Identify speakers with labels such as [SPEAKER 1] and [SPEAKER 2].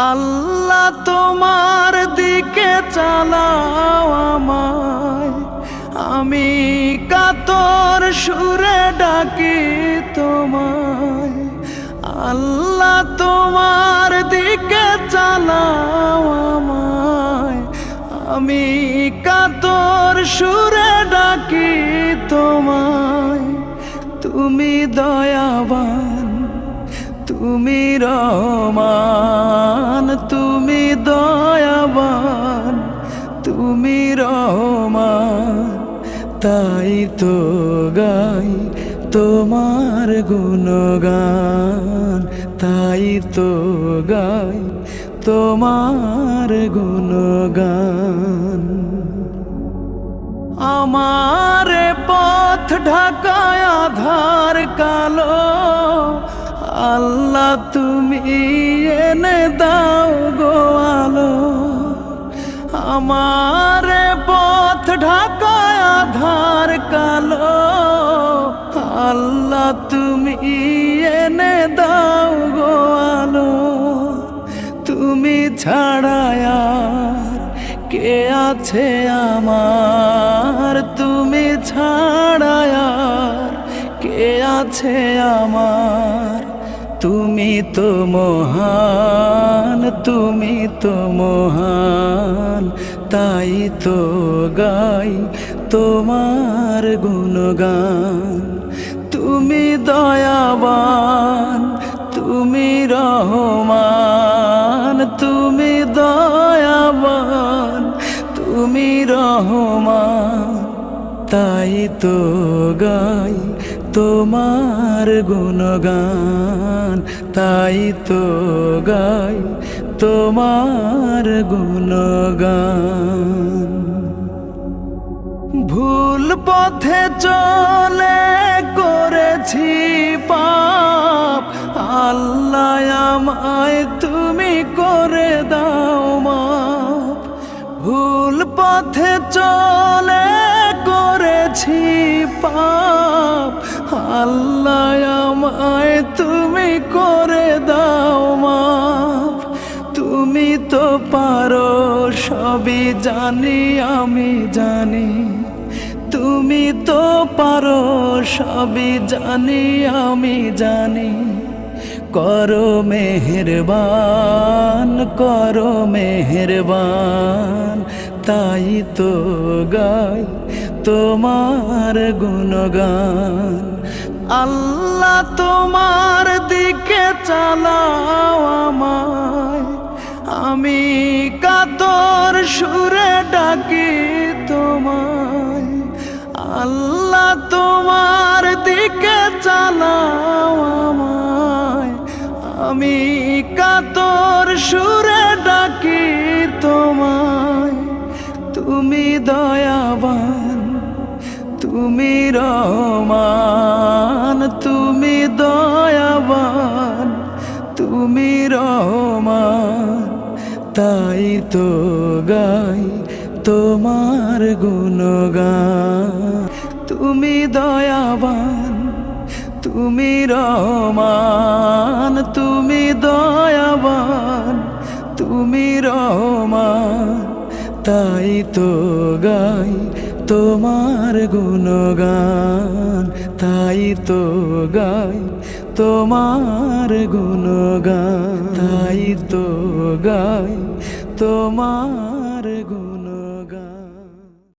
[SPEAKER 1] আল্লাহ তোমার দিকে চালাও আমায়, আমি কাতর সুরে ডাকি তোমায়। আল্লাহ তোমার দিকে চালাও আমায়, আমি কাতর সুরে ডাকি তোমায়। তুমি দয়াবান, তুমি রহমান, তুমি দয়াবান, তুমি রহমান। তাই তো গাই তোমার গুণগান, তাই তো গাই তোমার গুণগান। আমার পথ ঢাকায় আধার কালো, আল্লাহ তুমি এনে দাও গো আলো। আমার পথ ঢাকায় আধার কালো, আল্লাহ তুমি এনে দাও গো আলো। তুমি ছাড়া আর কে আছে আমার, তুমি ছাড়া আর কে আছে আমার। তুমি তো মহান, তুমি তো মহান, তাই তো গাই তোমার গুণগান। তুমি দয়াবান, তুমি রহমান, তুমি দয়াবান, তুমি রহমান। তাই তো গাই তোমার গুণগান, তাই তো গাই তোমার গুণগান। ভুল পথে চলে করেছি পাপ, আল্লাহ আমায় তুমি করে দাও মাপ। ভুল পথে চলে করেছি পাপ, আল্লাহ আমায় তুমি করে দাও মাপ। তুমি তো পারো সবই জানি আমি জানি, তুমি তো পারো সবই জানি আমি জানি। করো মেহেরবান, করো মেহেরবান, তাই তো গাই তোমার গুণগান। আল্লাহ তোমার দিকে চালাও আমায়, আমি কাতর সুরে ডাকি তোমায়। আল্লাহ তোমার দিকে চালাও আমায়, আমি কাতর সুরে ডাকি তোমায়। তুমি দয়াবান, তুমি রহমান, তুমি দয়াবান, তুমি রহমান। তাই তো গাই তোমার গুণগান। তুমি দয়াবান, তুমি রহমান, তুমি দয়াবান, তুমি রহমান। তাই তো গাই তোমার গুণগান, তাই তো গাই তোমার গুণগান, তাই তো গাই তোমার গুণগান।